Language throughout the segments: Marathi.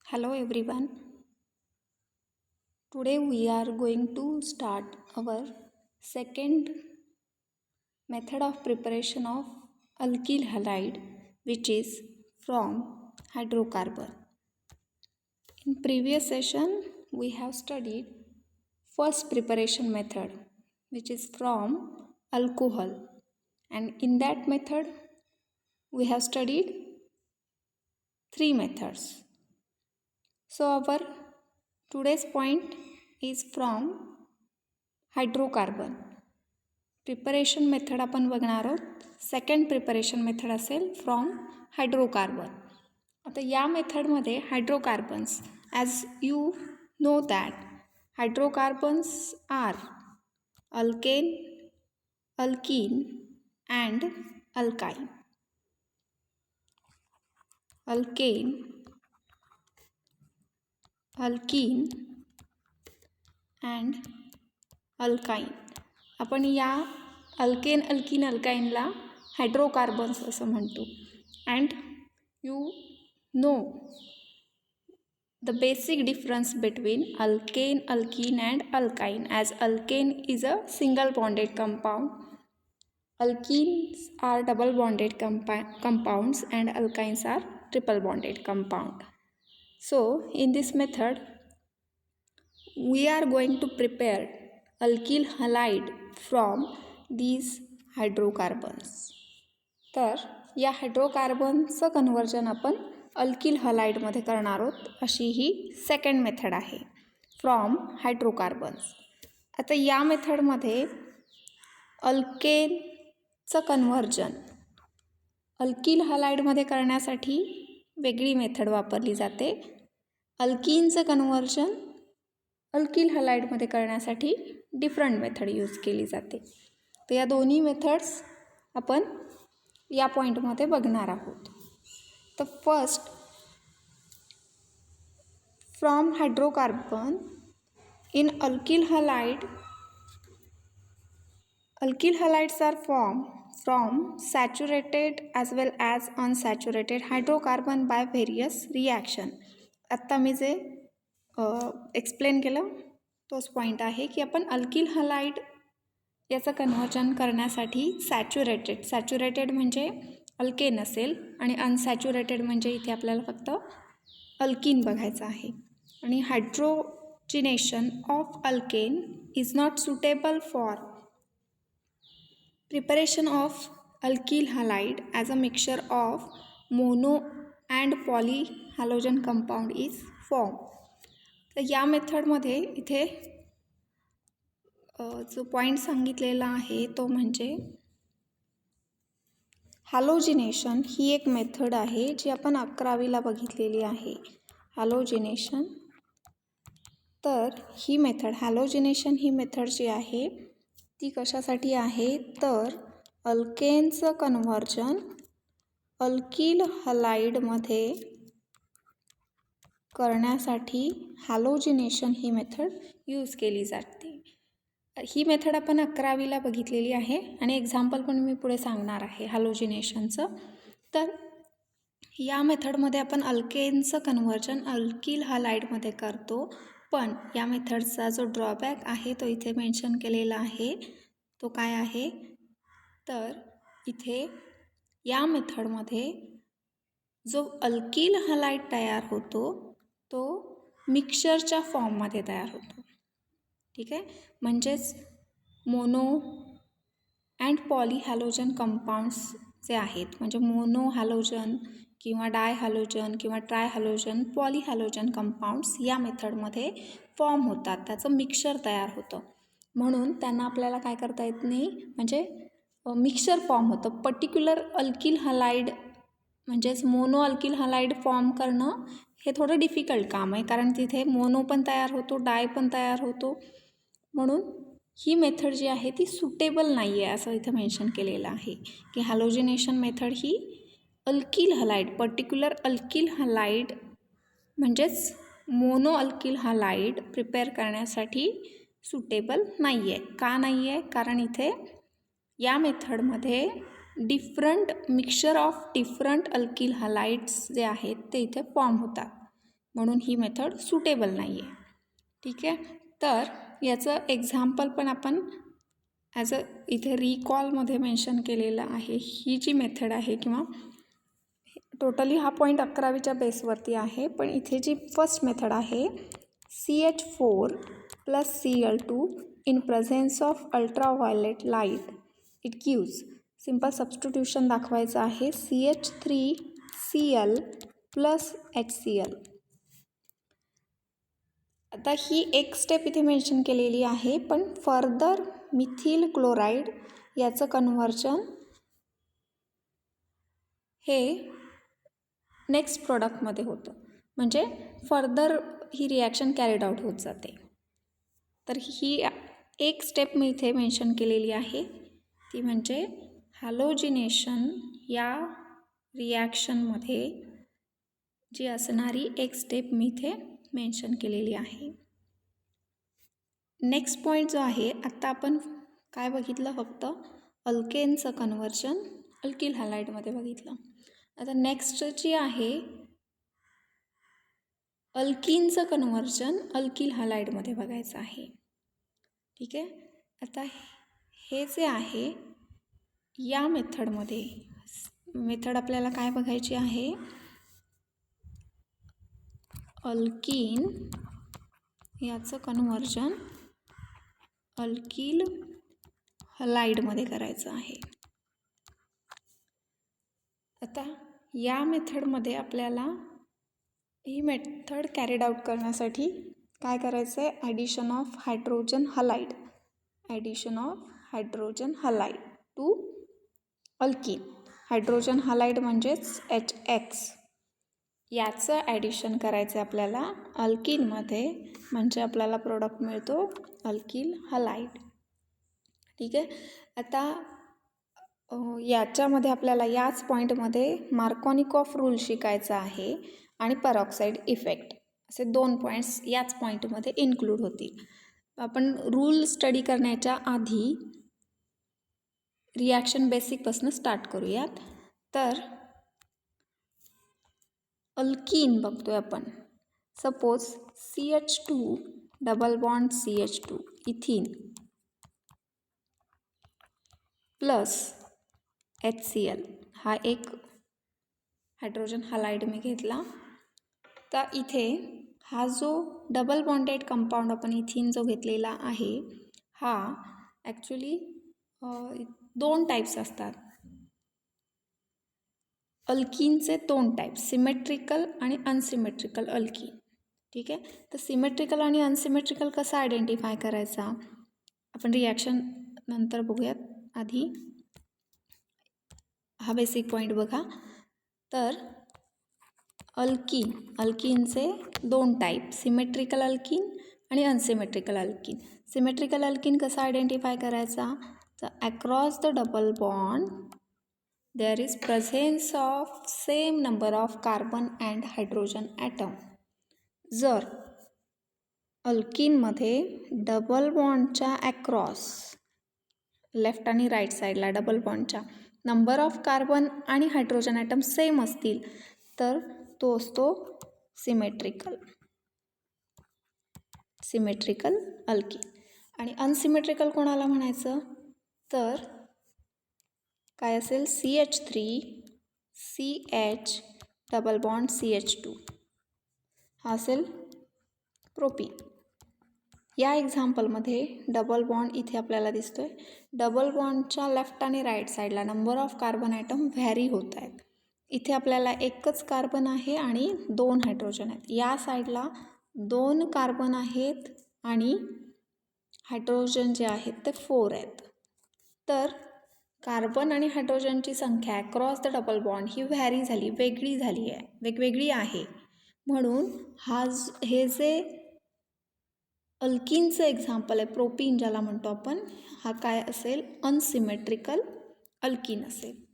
Hello everyone. Today we are going to start our second method of preparation of alkyl halide, which is from hydrocarbon. In previous session we have studied first preparation method, which is from alcohol, and in that method we have studied three methods. So our today's point is from hydrocarbon. Preparation method आपण बघणार आहोत. सेकंड प्रिपरेशन मेथड असेल फ्रॉम हायड्रोकार्बन. आता या मेथडमध्ये hydrocarbons, as you know that hydrocarbons are alkane, alkene and alkyne. Alkane, alkene and alkyne. आपण या अल्केन, अल्कीन, अल्काइनला हायड्रोकार्बन्स असं म्हणतो. And you know the basic difference between alkane, alkene and alkyne, as alkane is a single bonded compound, alkenes are double bonded compounds and alkynes are triple bonded compound. So in this method we are going to prepare alkyl halide from these hydrocarbons. तर या हायड्रोकार्बनचं कन्वर्जन आपण अल्किल हलाइडमध्ये करणार आहोत, अशी ही सेकंड मेथड आहे फ्रॉम हायड्रोकार्बन्स. आता या मेथडमध्ये अल्केनचं कन्वर्जन अल्किल हलाइडमध्ये करण्यासाठी वेगळी मेथड वापरली जाते. अल्कीनचं कन्वर्जन अल्किल हलाइडमध्ये करण्यासाठी डिफरंट मेथड यूज केली जाते. तर या दोन्ही मेथड्स आपण या पॉईंटमध्ये बघणार आहोत. तर first, from hydrocarbon in alkyl halides are formed from saturated as well as unsaturated hydrocarbon by various reaction. आत्ता मी जे एक्सप्लेन केलं तोच पॉईंट आहे की आपण अल्किल हलाइड याचं कन्वर्जन करण्यासाठी सॅच्युरेटेड म्हणजे अल्केन असेल आणि अनसॅच्युरेटेड म्हणजे इथे आपल्याला फक्त अल्कीन बघायचं आहे. आणि hydrogenation of alkane is not suitable for preparation of alkyl halide as a mixture of mono and poly halogen compound is form. तर या मेथडमध्ये इथे जो पॉईंट सांगितलेला आहे तो म्हणजे हॅलोजिनेशन ही एक मेथड आहे जी आपण 11वीला बघितलेली आहे. हॅलोजिनेशन, तर ही मेथड हॅलोजिनेशन ही मेथड जी आहे ती कशासाठी आहे, तर अल्केनचं कन्वर्जन अल्किल हलाइडमध्ये करण्यासाठी हॅलोजिनेशन ही मेथड यूज केली जाते. ही मेथड आपण 11वीला बघितलेली आहे आणि एक्झाम्पल पण मी पुढे सांगणार आहे हॅलोजिनेशनचं. तर या मेथडमध्ये आपण अल्केनचं कन्वर्जन अल्किल हलाइडमध्ये करतो, पण या मेथडचा जो ड्रॉबॅक आहे तो इथे मेन्शन केलेला आहे. तो काय आहे, तर इथे या मेथडमध्ये जो अल्किल हलाइड तयार होतो तो मिक्सचरच्या फॉर्ममध्ये तयार होतो. ठीक आहे, म्हणजेच mono and poly halogen compounds जे आहेत, म्हणजे मोनो हॅलोजन किंवा डाय हॅलोजन किंवा try halogen, poly halogen compounds या मेथडमध्ये फॉर्म होतात, त्याचं मिक्सचर तयार होतं. म्हणून त्यांना आपल्याला काय करता येत नाही, म्हणजे मिक्सचर फॉर्म होतं. पर्टिक्युलर अल्किल हलाइड म्हणजेच मोनो अल्किल हलाइड फॉर्म करणं हे थोडं डिफिकल्ट काम आहे, कारण तिथे मोनो पण तयार होतो, डाय पण तयार होतो. म्हणून ही मेथड जी आहे ती सुटेबल नाही आहे असं इथं मेन्शन केलेलं आहे की हॅलोजिनेशन मेथड ही alkyl halide, particular alkyl halide म्हणजेच मोनो अल्किल हलाइड प्रिपेअर करण्यासाठी सुटेबल नाही आहे. का नाही आहे, कारण इथे या मेथडमध्ये mixture of different alkyl halides जे आहेत ते इथे फॉर्म होतात. म्हणून ही मेथड सुटेबल नाही आहे. ठीक आहे, तर याचं एक्झाम्पल पण आपण ॲज अ इथे रिकॉलमध्ये मेन्शन केलेलं आहे. ही जी मेथड आहे किंवा टोटली हा पॉईंट 11वीच्या बेसवरती आहे, पण इथे जी फर्स्ट मेथड आहे CH4 + Cl2 in presence of ultraviolet light it gives. Simple substitution दाखवायचं आहे CH3Cl + HCl. आता ही एक स्टेप इथे मेन्शन केलेली आहे, पण फर्दर मिथिल क्लोराईड याचं कन्व्हर्जन हे नेक्स्ट प्रोडक्टमध्ये होतं, म्हणजे further he reaction carried out होत जाते. तर ही एक स्टेप मी इथे मेन्शन केलेली आहे, ती म्हणजे हॅलोजिनेशन या रिॲक्शनमध्ये जी असणारी एक स्टेप मी इथे मेन्शन केलेली आहे. नेक्स्ट पॉईंट जो आहे, आत्ता आपण काय बघितलं, फक्त अल्केनचं कन्व्हर्जन अल्किल हॅलाइडमध्ये बघितलं. आता नेक्स्ट जी आहे अल्किनचं कन्व्हर्जन अल्किल हॅलाइडमध्ये बघायचं आहे. ठीक आहे, आता हे जे आहे या मेथडमध्ये मेथड आपल्याला काय बघायची आहे, अल्किन याचं कन्व्हर्जन अल्किल हॅलाइडमध्ये करायचं आहे. आता या मेथडमध्ये आपल्याला ही मेथड कॅरीड आउट करण्यासाठी काय करायचं आहे, addition of hydrogen halide, addition of hydrogen halide to alkene. Hydrogen halide म्हणजेच HX, याचं ॲडिशन करायचं आहे आपल्याला अल्किनमध्ये, म्हणजे आपल्याला प्रोडक्ट मिळतो अल्किल हॅलाइड. ठीक आहे, आता याच्यामध्ये आपल्याला याच पॉईंटमध्ये मार्कोनिकॉफ रूल शिकायचा आहे आणि पेरॉक्साईड इफेक्ट, असे 2 पॉईंट्स याच पॉईंटमध्ये इन्क्लूड होतील. आपण रूल स्टडी करण्याच्या आधी रिॲक्शन बेसिकपासून स्टार्ट करूयात. तर अल्कीन बघतोय आपण, suppose CH2 double bond CH2 इथिन plus HCl, हा एक हायड्रोजन हॅलाइड मी घेतला. तर इथे हा जो डबल बॉन्डेड कंपाऊंड आपण इथिन जो घेतलेला आहे, हा ॲक्च्युली 2 टाईप्स असतात. अल्किनचे 2 टाईप्स, सिमेट्रिकल आणि अनसिमेट्रिकल अल्किन. ठीक आहे, तर सिमेट्रिकल आणि अनसिमेट्रिकल कसा आयडेंटिफाय करायचा आपण रिॲक्शन नंतर बघूयात. आधी हा बेसिक पॉईंट बघा. तर अल्किनचे 2 टाईप, सिमेट्रिकल अल्किन आणि अनसिमेट्रिकल अल्किन. सिमेट्रिकल अल्किन कसा आयडेंटिफाय करायचा, तर across the double bond there is presence of same number of carbon and hydrogen atom. जर अल्किनमध्ये डबल बॉन्डच्या अक्रॉस, लेफ्ट आणि राईट साईडला डबल बॉन्डच्या नंबर ऑफ कार्बन आणि हायड्रोजन ॲटम सेम असतील तर तो असतो सिमेट्रिकल अल्किन. आणि अनसिमेट्रिकल कोणाला म्हणायचं, तर काय असेल, CH3CH डबल बॉन्ड CH2, हा असेल प्रोपीन. या एक्झाम्पलमध्ये डबल बॉन्ड इथे आपल्याला दिसतोय, डबल बॉन्डच्या लेफ्ट आणि राईट साईडला number of carbon atom vary होत आहेत. इथे आपल्याला एकच कार्बन आहे आणि 2 हायड्रोजन आहेत. या साईडला 2 कार्बन आहेत आणि हायड्रोजन जे आहेत ते 4 आहेत. तर कार्बन आणि हायड्रोजनची संख्या अक्रॉस द डबल बॉन्ड ही व्हॅरी झाली, वेगवेगळी आहे. म्हणून हे जे अल्किनचं एक्झाम्पल आहे, प्रोपीन ज्याला म्हणतो आपण, हा काय असेल, अनसिमेट्रिकल अल्किन असेल.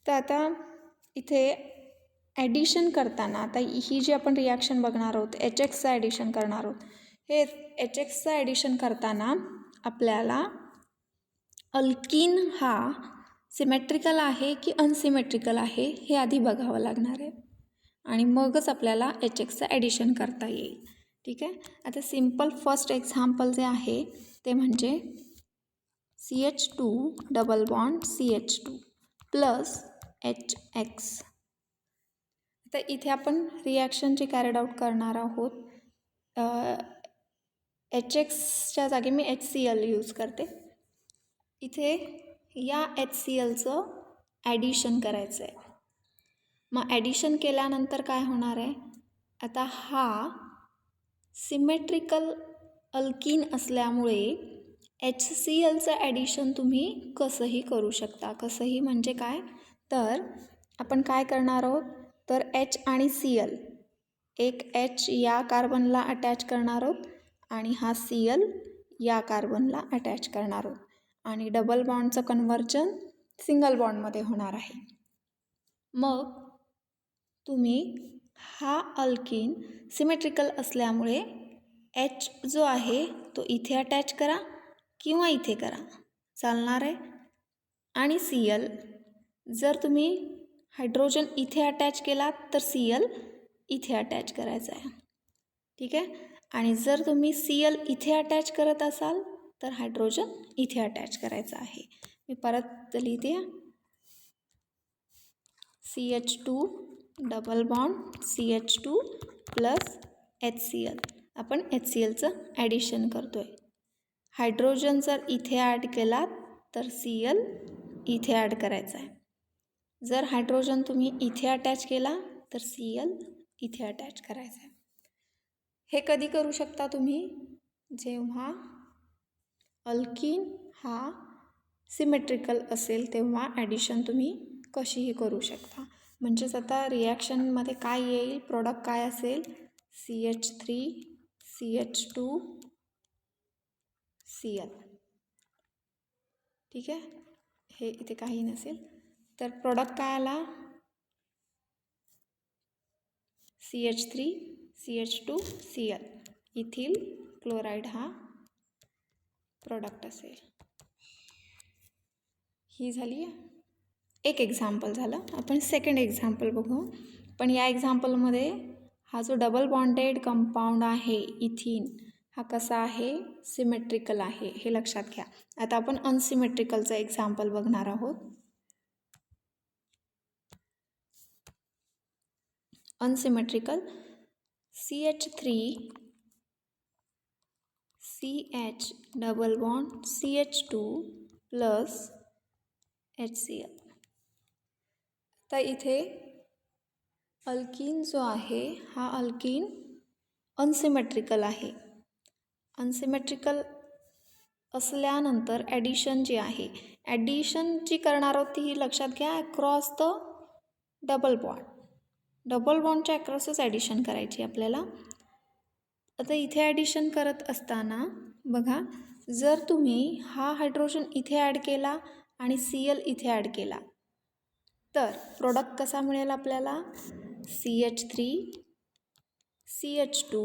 तर आता इथे ॲडिशन करताना, आता ही जी आपण रिॲक्शन बघणार आहोत, HXचं ॲडिशन करणार आहोत, हे HXचं ॲडिशन करताना आपल्याला अल्किन हा सिमेट्रिकल आहे की अनसिमेट्रिकल आहे हे आधी बघावं लागणार आहे. आणि मगच आपल्याला HXचं ॲडिशन करता येईल. ठीक आहे. आता सिम्पल फर्स्ट एक्झाम्पल जे आहे ते म्हणजे CH2 double bond CH2 plus HX. तर इथे आपण रिॲक्शन जी कॅरिड आउट करणार आहोत, HXच्या जागी मी HCl यूज करते. इथे या HClचं ॲडिशन करायचं आहे. मग ॲडिशन केल्यानंतर काय होणार आहे, आता हा सिमेट्रिकल अल्कीन असल्यामुळे HClचं ॲडिशन तुम्ही कसंही करू शकता. कसंही म्हणजे काय, तर आपण काय करणार आहोत, तर H आणि Cl, एक H या कार्बनला अटॅच करणार आहोत आणि हा Cl या कार्बनला अटॅच करणार आहोत आणि डबल बॉन्डचं कन्व्हर्जन सिंगल बॉन्डमध्ये होणार आहे. मग तुम्ही हा अल्कीन सिमेट्रिकल असल्यामुळे H जो आहे तो इथे अटॅच करा किंवा इथे करा, चालणार आहे. आणि Cl जर तुम्ही हायड्रोजन इथे अटॅच केलात तर Cl इथे अटॅच करायचा आहे. ठीक आहे. आणि जर तुम्ही Cl इथे अटॅच करत असाल तर हायड्रोजन इथे अटॅच करायचा आहे. मी परत लिहिते, CH2 double bond CH2 plus HCl. आपण HClचं ॲडिशन करतो आहे. हायड्रोजन जर इथे ॲड केलात तर Cl इथे ॲड करायचा आहे. जर हायड्रोजन तुम्ही इथे अटॅच केला तर Cl इथे अटॅच करायचा आहे. हे कधी करू शकता तुम्ही, जेव्हा अल्कीन हा सिमेट्रिकल असेल तेव्हा ॲडिशन तुम्ही कशीही करू शकता. म्हणजेच आता रिॲक्शनमध्ये काय येईल, प्रोडक्ट काय असेल, CH3 CH2 Cl. ठीक आहे. हे इथे काही नसेल तर प्रोडक्ट काय आला, CH3 CH2 Cl. Ethyl chloride हा प्रोडक्ट असेल. ही झाली एक एक्झाम्पल झालं. आपण सेकंड एक्झाम्पल बघू. पण या एक्झाम्पलमध्ये हा जो डबल बॉन्डेड कंपाऊंड आहे इथिन, हा कसा आहे, सिमेट्रिकल आहे, हे लक्षात घ्या. आता आपण अनसिमेट्रिकलचं एक्झाम्पल बघणार आहोत. Unsymmetrical CH3 CH double bond CH2 plus HCl. तर इथे अल्कीन जो आहे हा अल्कीन अनसिमेट्रिकल आहे. अनसिमेट्रिकल असल्यानंतर ॲडिशन जी आहे, ॲडिशन जी करणार आहोत ती लक्षात घ्या, across the double bond. Double बॉन्डच्या अक्रॉसच ॲडिशन करायची आपल्याला. आता इथे ॲडिशन करत असताना बघा, जर तुम्ही हा हायड्रोजन इथे ॲड केला आणि Cl इथे ॲड केला तर प्रोडक्ट कसा मिळेल आपल्याला, CH3 CH2,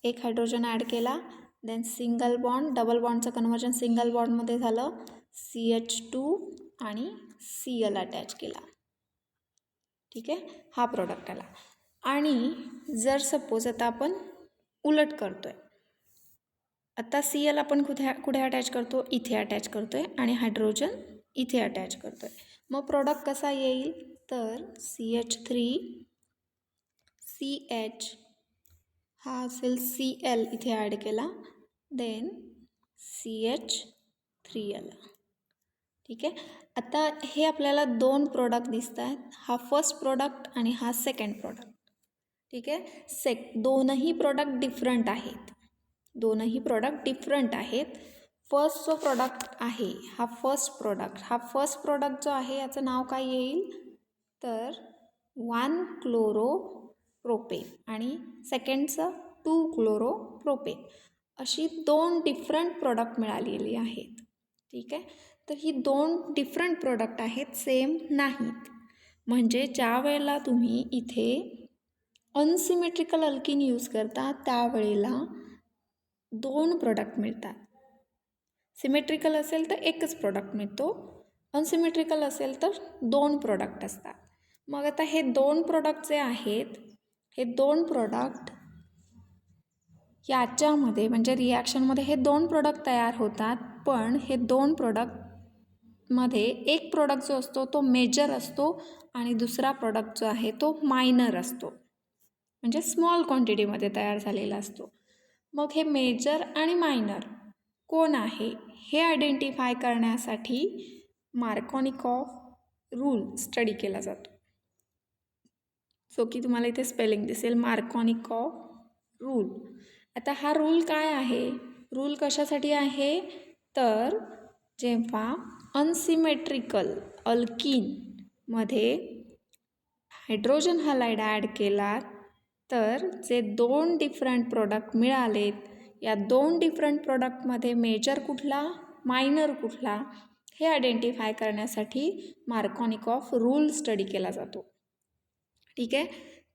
एक हायड्रोजन ॲड केला, देन सिंगल बॉन्ड, डबल बॉन्डचं कन्व्हर्जन सिंगल बॉन्डमध्ये झालं, CH2 आणि Cl अटॅच केला. ठीक आहे. हा प्रोडक्ट आला. आणि जर सपोज आता आपण उलट करतो आहे, आता Cl आपण कुठे अटॅच करतो, इथे अटॅच करतो आहे आणि हायड्रोजन इथे अटॅच करतो आहे. मग प्रोडक्ट कसा येईल, तर CH3 CH हा असेल Cl इथे ॲड केला, देन CH3 आला. ठीक आहे. आता हे आपल्याला दोन प्रोडक्ट दिसत आहेत, हा फर्स्ट प्रोडक्ट आणि हा सेकंड प्रोडक्ट. ठीक आहे. दोनही प्रोडक्ट डिफरंट आहेत. दोनही प्रोडक्ट डिफरंट आहेत. फर्स्ट जो प्रोडक्ट आहे हा फर्स्ट प्रोडक्ट जो आहे याचं नाव काय येईल, तर 1 क्लोरोप्रोपेन आणि सेकंडचं 2 क्लोरोप्रोपेन. अशी दोन डिफरंट प्रोडक्ट मिळालेली आहेत. ठीक आहे. तर ही दोन डिफरंट प्रोडक्ट आहेत, सेम नाहीत. म्हणजे ज्या वेळेला तुम्ही इथे अनसिमेट्रिकल अल्कीन यूज करता त्यावेळेला दोन प्रोडक्ट मिळतात. सिमेट्रिकल असेल तर एकच प्रोडक्ट मिळतो, अनसिमेट्रिकल असेल तर दोन प्रोडक्ट असतात. मग आता हे दोन प्रोडक्ट जे आहेत, हे दोन प्रोडक्ट याच्यामध्ये म्हणजे रिॲक्शनमध्ये हे दोन प्रोडक्ट तयार होतात, पण हे दोन प्रोडक्टमध्ये एक प्रोडक्ट जो असतो तो मेजर असतो आणि दुसरा प्रोडक्ट जो आहे तो मायनर असतो, म्हणजे स्मॉल क्वांटिटीमध्ये तयार झालेला असतो. मग हे मेजर आणि मायनर कोण आहे हे आयडेंटिफाय करण्यासाठी मार्कोनिकॉफ रूल स्टडी केला जातो. सो की तुम्हाला इथे स्पेलिंग दिसेल मार्कोनिकॉफ रूल. आता हा रूल काय आहे, रूल कशासाठी आहे, तर जेव्हा अनसिमेट्रिकल अल्कीनमध्ये हायड्रोजन हलाईड ॲड केला तर जे दोन डिफरंट प्रोडक्ट मिळालेत, या दोन डिफरंट प्रोडक्टमध्ये मेजर कुठला मायनर कुठला हे आयडेंटिफाय करण्यासाठी मार्कोनिकॉफ रूल स्टडी केला जातो. ठीक आहे,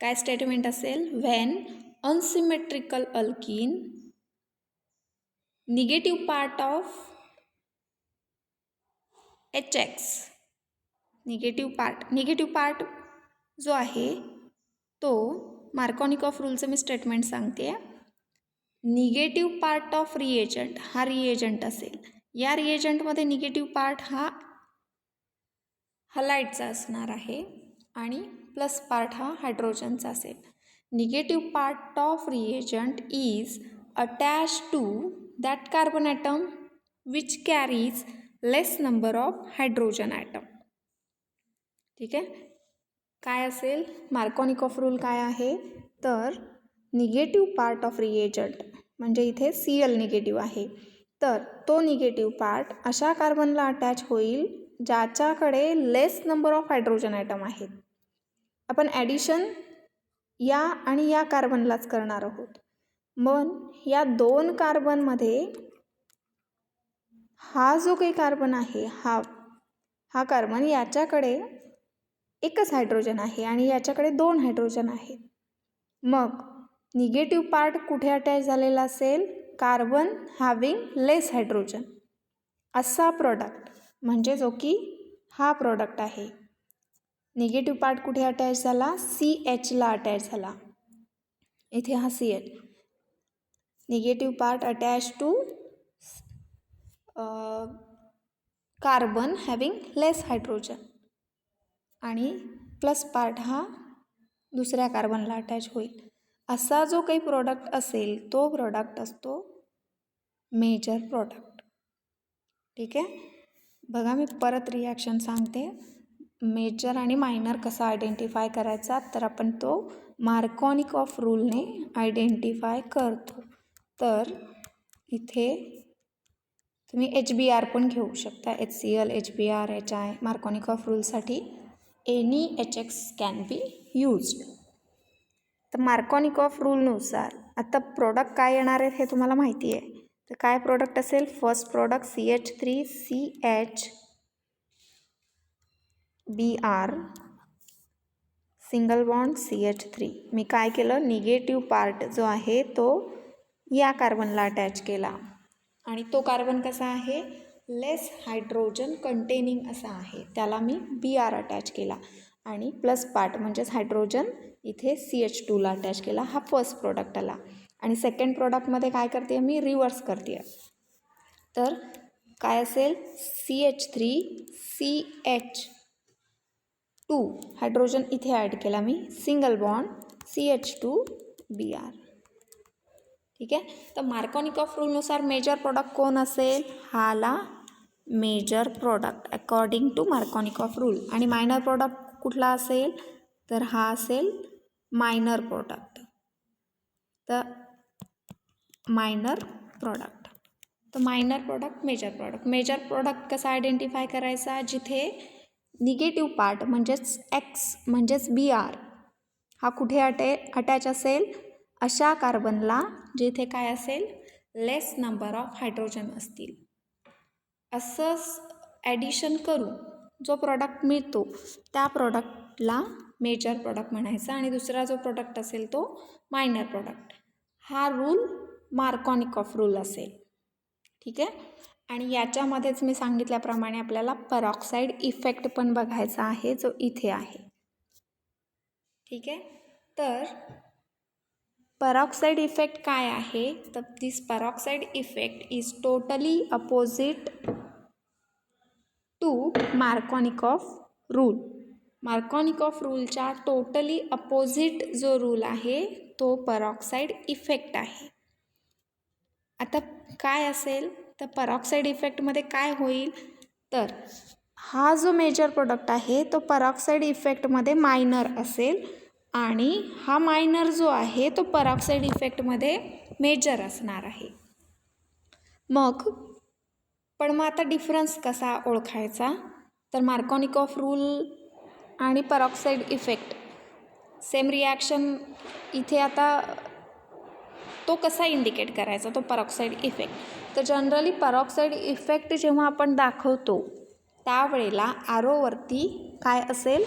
काय स्टेटमेंट असेल, when unsymmetrical alkyne negative part of HX, negative part जो आहे तो मार्कोनिकॉफ रूलचं मी स्टेटमेंट सांगते. निगेटिव्ह पार्ट ऑफ रिएजंट हा रिएजंट असेल, या रिएजंटमध्ये निगेटिव्ह पार्ट हा हलाईडचा असणार आहे आणि प्लस पार्ट हा हायड्रोजनचा असेल. Negative part of reagent is attach to that carbon atom which carries less number of hydrogen atom. ठीक आहे, काय असेल मार्कोनिकॉफ रूल काय आहे, तर निगेटिव्ह पार्ट ऑफ रिएजंट म्हणजे इथे Cl निगेटिव्ह आहे, तर तो निगेटिव्ह पार्ट अशा कार्बनला अटॅच होईल ज्याच्याकडे लेस नंबर ऑफ हायड्रोजन ॲटम आहेत. आपण ॲडिशन या आणि या कार्बनलाच करणार आहोत. मग या दोन कार्बनमध्ये हा जो काही कार्बन आहे, हा कार्बन याच्याकडे एकच हायड्रोजन आहे आणि याच्याकडे दोन हायड्रोजन आहेत. मग निगेटिव्ह पार्ट कुठे अटॅच झालेला असेल, कार्बन हॅविंग लेस हायड्रोजन असा प्रोडक्ट, म्हणजे जो की हा प्रोडक्ट आहे. निगेटिव्ह पार्ट कुठे अटॅच झाला, CHला अटॅच झाला. इथे हा CH, negative part attach to carbon having less hydrogen आणि प्लस पार्ट हा दुसऱ्या कार्बनला अटॅच होईल. असा जो काही प्रोडक्ट असेल तो प्रोडक्ट असतो मेजर प्रोडक्ट. ठीक आहे, बघा मी परत रिॲक्शन सांगते. मेजर आणि मायनर कसा आयडेंटिफाय करायचा, तर आपण तो मार्कोनिकॉफ रूलने आयडेंटिफाय करतो. तर इथे तुम्ही HBr पण घेऊ शकता, HCl, HBr, HI. मार्कोनिकॉफ रूलसाठी any HX can be used. तर मार्कोनिकॉफ रूलनुसार आता प्रोडक्ट काय येणार आहेत हे तुम्हाला माहिती आहे. तर काय प्रोडक्ट असेल, first product CH3CH Br single bond CH3. मी काय केलं, निगेटिव्ह पार्ट जो आहे तो या कार्बनला अटॅच केला आणि तो कार्बन कसा आहे, लेस हायड्रोजन कंटेनिंग असा आहे, त्याला मी Br अटॅच केला आणि प्लस पार्ट म्हणजेच हायड्रोजन इथे CH2ला अटॅच केला. हा फर्स्ट प्रोडक्ट आला. आणि सेकंड प्रोडक्टमध्ये काय करते मी, रिव्हर्स करते. तर काय असेल, CH3CH2 हायड्रोजन इथे ॲड केला मी, सिंगल बॉन्ड CH2Br. ठीक आहे, तर मार्कोनिकॉफ रूलनुसार मेजर प्रोडक्ट कोण असेल, हा आला major product according to Markovnikov rule. आणि मायनर प्रोडक्ट कुठला असेल, तर हा असेल मायनर प्रोडक्ट. तर मायनर प्रोडक्ट, तर मायनर प्रोडक्ट, मेजर प्रोडक्ट कसा आयडेंटिफाय करायचा, जिथे निगेटिव्ह पार्ट म्हणजेच X म्हणजेच Br हा कुठे अटॅच असेल, अशा कार्बनला जिथे काय असेल, लेस नंबर ऑफ हायड्रोजन असतील. असंच ॲडिशन करून जो प्रोडक्ट मिळतो त्या प्रोडक्टला मेजर प्रोडक्ट म्हणायचा आणि दुसरा जो प्रोडक्ट असेल तो मायनर प्रोडक्ट. हा रूल मार्कोनिकॉफ रूल असेल. ठीक आहे, आणि याच्यामध्येच मी सांगितल्याप्रमाणे आपल्याला परऑक्साईड इफेक्ट पण बघायचा आहे, जो इथे आहे. ठीक आहे. तर peroxide इफेक्ट काय आहे, तर this peroxide effect is totally opposite to Markovnikov rule. Markovnikov रूलच्या टोटली अपोजिट जो रूल आहे तो peroxide इफेक्ट आहे. आता काय असेल तर peroxide इफेक्टमध्ये काय होईल, तर हा जो मेजर प्रोडक्ट आहे तो peroxide इफेक्टमध्ये मायनर असेल आणि हा मायनर जो आहे तो peroxide इफेक्टमध्ये मेजर असणार आहे. मग आता डिफरन्स कसा ओळखायचा, तर मार्कोनिकॉफ रूल आणि peroxide इफेक्ट सेम रिॲक्शन इथे आता तो कसा इंडिकेट करायचा, तो peroxide इफेक्ट. तर जनरली peroxide इफेक्ट जेव्हा आपण दाखवतो त्यावेळेला ॲरोवरती काय असेल,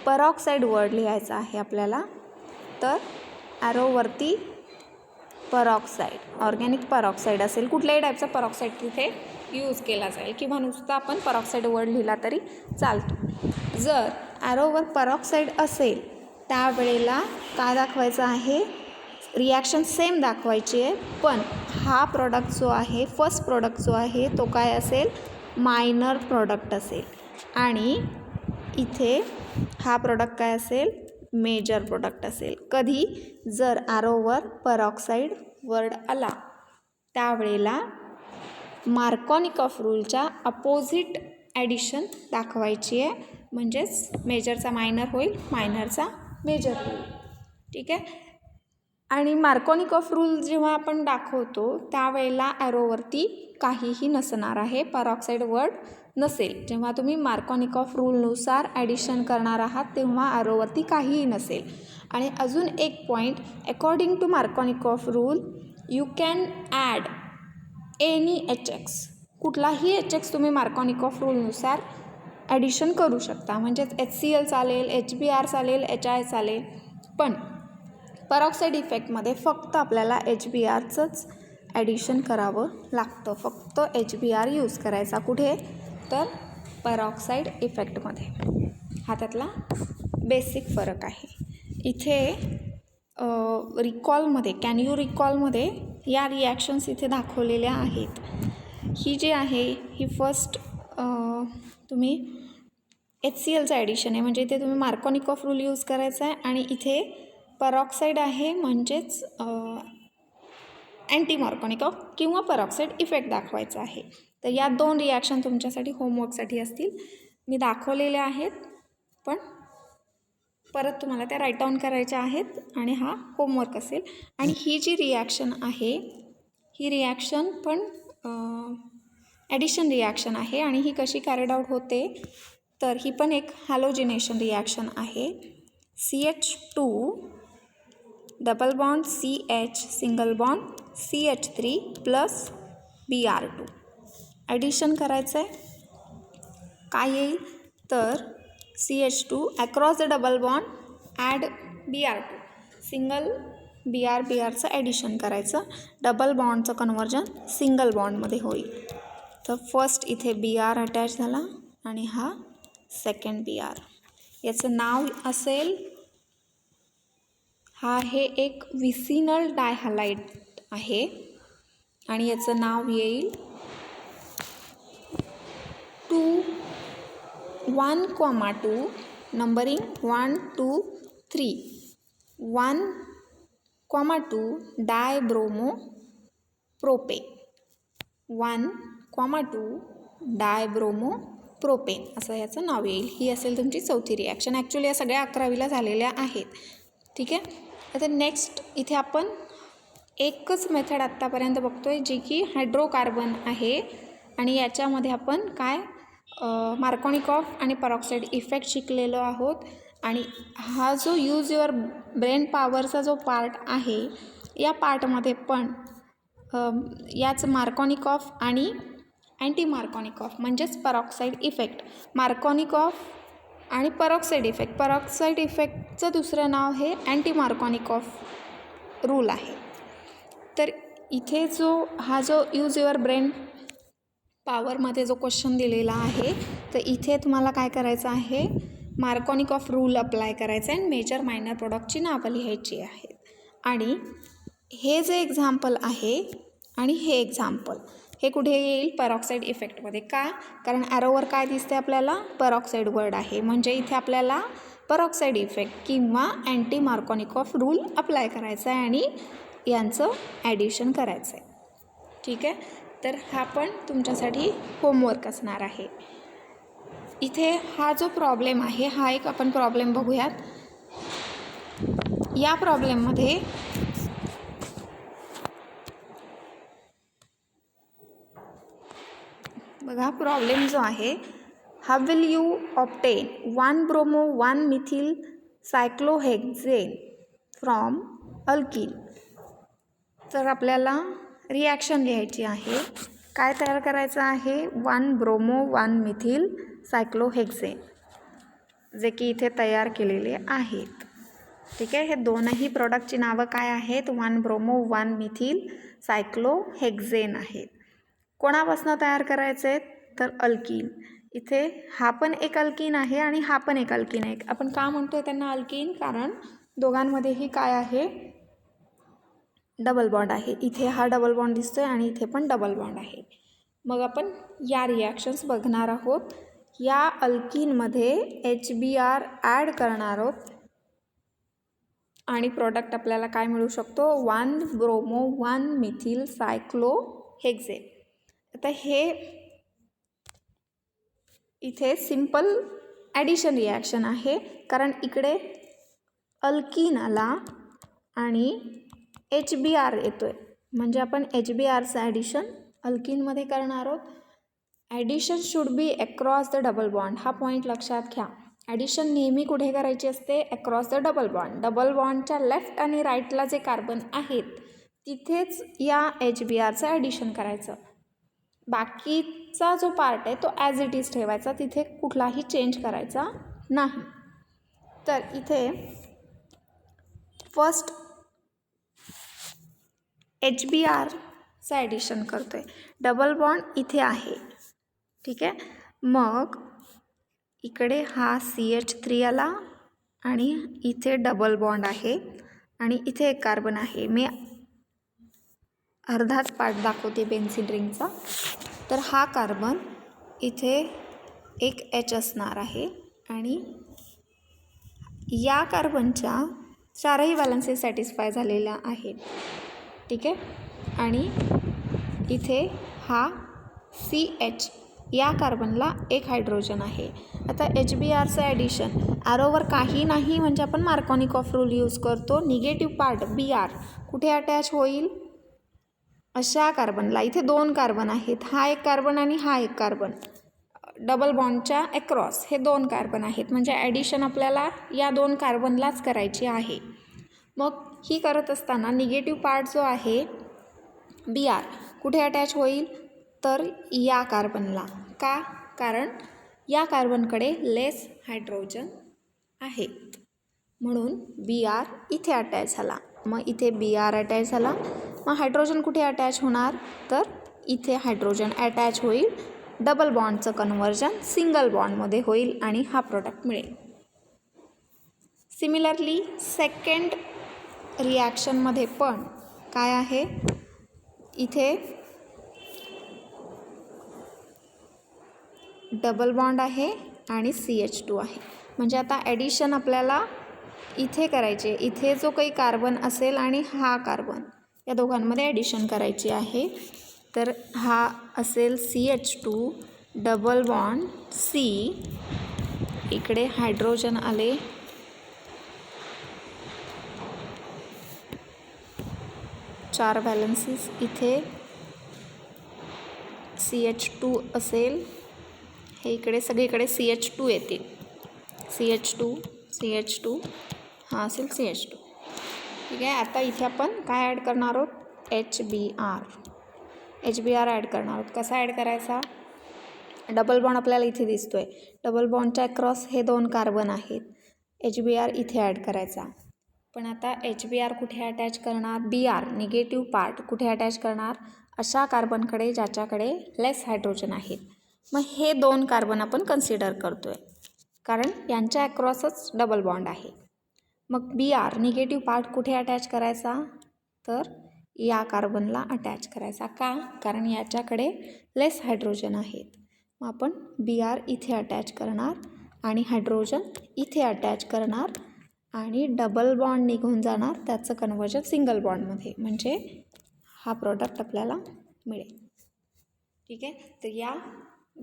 peroxide वर्ड लिहायचा आहे आपल्याला. तर ॲरोवरती peroxide, ऑर्गॅनिक peroxide असेल, कुठल्याही टाईपचा peroxide तिथे यूज केला जाईल किंवा नुसतं आपण peroxide वर्ड लिहिला तरी चालतो. जर ॲरोवर peroxide असेल त्यावेळेला काय दाखवायचं आहे, रिॲक्शन सेम दाखवायची आहे, पण हा प्रोडक्ट जो आहे, फर्स्ट प्रोडक्ट जो आहे तो काय असेल, मायनर प्रोडक्ट असेल आणि इथे हा प्रोडक्ट काय असेल, मेजर प्रोडक्ट असेल. कधी जर ॲरोवर peroxide वर्ड आला त्यावेळेला मार्कोनिकॉफ रूलच्या अपोजिट ॲडिशन दाखवायची आहे, म्हणजेच मेजरचा मायनर होईल, मायनरचा मेजर होईल. ठीक आहे. आणि मार्कोनिकॉफ रूल जेव्हा आपण दाखवतो त्यावेळेला ॲरोवरती काहीही नसणार आहे, peroxide वर्ड नसेल. जेव्हा तुम्ही मार्कोनिकॉफ रूलनुसार ॲडिशन करणार आहात तेव्हा ॲरोवरती काहीही नसेल. आणि अजून एक point, according to Markovnikov rule you can add any HX, कुठलाही HX तुम्ही मार्कोनिकॉफ रूलनुसार ॲडिशन करू शकता. म्हणजेच HCl चालेल, HBr चालेल, HI चालेल. पण peroxide इफेक्टमध्ये फक्त आपल्याला HBrचंच ॲडिशन करावं लागतं, फक्त HBr यूज करायचा. कुठे, तर peroxide इफेक्टमध्ये. हा त्यातला बेसिक फरक आहे. इथे रिकॉलमध्ये, कॅन यू रिकॉलमध्ये या रिॲक्शन्स इथे दाखवलेल्या आहेत. ही जी आहे ही फर्स्ट तुम्ही HClचं ॲडिशन आहे, म्हणजे इथे तुम्ही मार्कोनिकॉफ रूल यूज करायचा आहे आणि इथे peroxide आहे म्हणजेच अँटी मार्कोनिकॉफ किंवा peroxide इफेक्ट दाखवायचा आहे. तर या दोन रिॲक्शन तुमच्यासाठी होमवर्कसाठी असतील, मी दाखवलेल्या आहेत, पण परत तुम्हाला त्या राईट डाऊन करायच्या आहेत आणि हा होमवर्क असेल. आणि ही जी रिॲक्शन आहे ही रिॲक्शन पण ॲडिशन रिॲक्शन आहे आणि ही कशी कॅरीड आउट होते, तर ही पण एक हॅलोजिनेशन रिॲक्शन आहे. CH2 double bond CH single bond CH3 plus Br2 addition करायचं आहे. काय येईल, तर CH2 across the double bond add Br2, single Brचं ॲडिशन करायचं, डबल बॉन्डचं कन्वर्जन सिंगल बॉन्डमध्ये होईल. तर फर्स्ट इथे Br अटॅच झाला आणि हा सेकंड Br. याचं नाव असेल, हा आहे एक विसिनल डायहॅलाइड आहे आणि याचं नाव येईल 1,2 numbering 1, 2, 3 1,2 dibromo propane 1,2 dibromo propane असं याचं नाव येईल. ही असेल तुमची चौथी रिॲक्शन. ॲक्च्युली या सगळ्या 11वीला झालेल्या आहेत. ठीक आहे. आता नेक्स्ट इथे आपण एकच मेथड आत्तापर्यंत बघतो आहे जी की हायड्रोकार्बन आहे आणि याच्यामध्ये आपण काय मार्कोनिकॉफ आणि peroxide इफेक्ट शिकलेलो आहोत. आणि हा जो यूज युअर ब्रेन पॉवरचा जो पार्ट आहे या पार्टमध्ये पण याच मार्कोनिकॉफ आणि अँटी मार्कोनिकॉफ म्हणजेच peroxide इफेक्ट, मार्कोनिकॉफ आणि peroxide इफेक्ट. peroxide इफेक्टचं दुसरं नाव हे अँटी मार्कोनिकॉफ रूल आहे. तर इथे हा जो यूज युअर ब्रेन पॉवरमध्ये जो क्वेश्चन दिलेला आहे, तर इथे तुम्हाला काय करायचं आहे, मार्कोनिकॉफ रूल अप्लाय करायचा आहे आणि मेजर मायनर प्रॉडक्टची नावं लिहायची आहेत. आणि हे जे एक्झाम्पल आहे आणि हे एक्झाम्पल हे कुठे येईल, परऑक्साईड इफेक्टमध्ये. का? कारण ॲरोवर काय दिसते आपल्याला, परऑक्साईड वर्ड आहे. म्हणजे इथे आपल्याला परऑक्साईड इफेक्ट किंवा अँटी मार्कोनिकॉफ रूल अप्लाय करायचा आहे आणि यांचं ॲडिशन करायचं आहे. ठीक आहे, तर हा पण तुमच्यासाठी होमवर्क असणार आहे. इथे हा जो प्रॉब्लेम आहे हा एक आपण प्रॉब्लेम बघूयात. या प्रॉब्लेममध्ये बघा, प्रॉब्लेम जो आहे, how will you obtain 1 bromo 1 methyl cyclohexane from alkene. तर आपल्याला रिॲक्शन लिहायची आहे. काय तयार करायचं आहे, 1 ब्रोमो 1 मिथिल सायक्लोहेक्झेन, जे की इथे तयार केलेले आहेत. ठीक आहे, हे दोनही प्रॉडक्टची नावं काय आहेत, 1 ब्रोमो 1 मिथिल सायक्लोहेक्झेन आहेत. कोणापासून तयार करायचे आहेत, तर अल्कीन. इथे हा पण एक अल्कीन आहे आणि हा पण एक अल्कीन आहे. आपण का म्हणतोय त्यांना अल्कीन, कारण दोघांमध्येही काय आहे, डबल बॉन्ड आहे. इथे हा डबल बॉन्ड दिसतोय आणि इथे पण डबल बॉन्ड आहे. मग आपण या रिॲक्शन्स बघणार आहोत. या अल्कीनमध्ये HBr ॲड करणार आहोत आणि प्रॉडक्ट आपल्याला काय मिळू शकतो, 1 ब्रोमो 1 मिथिल सायक्लोहेक्झेन. आता हे इथे सिंपल ॲडिशन रिॲक्शन आहे, कारण इकडे अल्कीन आला आणि HBr येतो आहे, म्हणजे आपण HBrचं ॲडिशन अल्कीनमध्ये करणार आहोत. Addition should be across the double bond. हा पॉईंट लक्षात घ्या. ॲडिशन नेहमी कुठे करायची असते, across the double bond. Double बॉन्डच्या लेफ्ट आणि राईटला जे कार्बन आहेत तिथेच या HBrचं ॲडिशन करायचं. बाकीचा जो पार्ट आहे तो ॲज इट इज ठेवायचा, तिथे कुठलाही चेंज करायचा नाही. तर इथे फर्स्ट HBrचं ॲडिशन करतो आहे. डबल बॉन्ड इथे आहे. ठीक आहे, मग इकडे हा CH3 आला आणि इथे डबल बॉन्ड आहे आणि इथे एक कार्बन आहे. मी अर्धाच पार्ट दाखवते बेन्झीन रिंगचा. तर हा कार्बन इथे एक H असणार आहे आणि या कार्बनच्या चारही बॅलन्सेस सॅटिस्फाय झालेल्या आहेत. ठीक आहे, आणि इथे हा CH, या कार्बनला एक हायड्रोजन आहे. आता HBrचं ॲडिशन ॲरोवर काही नाही, म्हणजे आपण मार्कोनिकॉफ रूल यूज करतो. निगेटिव्ह पार्ट Br कुठे अटॅच होईल, अशा कार्बनला. इथे 2 कार्बन आहेत, हा एक कार्बन आणि हा एक कार्बन. डबल बॉन्डच्या अक्रॉस हे 2 कार्बन आहेत, म्हणजे ॲडिशन आपल्याला या 2 कार्बनलाच करायची आहे. मग ही करत असताना निगेटिव्ह पार्ट जो आहे Br कुठे अटॅच होईल, तर या कार्बनला. का? कारण या कार्बनकडे लेस हायड्रोजन आहेत, म्हणून Br इथे अटॅच झाला. मग इथे Br अटॅच झाला, मग हायड्रोजन कुठे अटॅच होणार, तर इथे हायड्रोजन अटॅच होईल. डबल बॉन्डचं कन्व्हर्जन सिंगल बॉन्डमध्ये होईल आणि हा प्रोडक्ट मिळेल. सिमिलरली सेकंड रिॲक्शनमध्ये पण काय आहे, इथे डबल बॉन्ड आहे आणि CH2 आहे. म्हणजे आता ॲडिशन आपल्याला इथे करायचे. इथे जो काही कार्बन असेल आणि हा कार्बन, या दोघांमध्ये ॲडिशन करायची आहे. तर हा असेल CH2 डबल बॉन्ड C, इकडे हायड्रोजन आले, चार बॅलन्सेस. इथे CH2 असेल, हे इकडे सगळीकडे CH2 येतील. CH2 हा असेल CH2. ठीक आहे, आता इथे आपण काय ॲड करणार आहोत, HBr ॲड करणार आहोत. कसा ॲड करायचा, डबल बॉन्ड आपल्याला इथे दिसतो आहे. डबल बॉन्डच्या अक्रॉस हे 2 कार्बन आहेत. HBr इथे ॲड करायचा. पण आता HBr कुठे अटॅच करणार, Br निगेटिव्ह पार्ट कुठे अटॅच करणार, अशा कार्बनकडे ज्याच्याकडे लेस हायड्रोजन आहेत. मग हे 2 कार्बन आपण कन्सिडर करतो आहे. कारण यांच्या अक्रॉसच डबल बॉन्ड आहे. मग Br निगेटिव्ह पार्ट कुठे अटॅच करायचा, तर या कार्बनला अटॅच करायचा. का? कारण याच्याकडे लेस हायड्रोजन आहेत. मग आपण Br इथे अटॅच करणार आणि हायड्रोजन इथे अटॅच करणार आणि डबल बॉन्ड निघून जाणार, त्याचं कन्वर्जन सिंगल बॉन्डमध्ये, म्हणजे हा प्रॉडक्ट आपल्याला मिळेल. ठीक आहे. तर या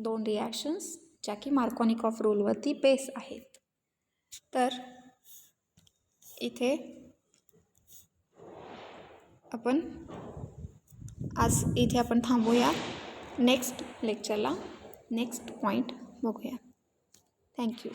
2 रिॲक्शन्स ज्या की मार्कोनिकॉफ रूलवरती बेस आहेत. तर इथे आपण थांबूया. नेक्स्ट लेक्चरला नेक्स्ट पॉईंट बघूया. थँक्यू.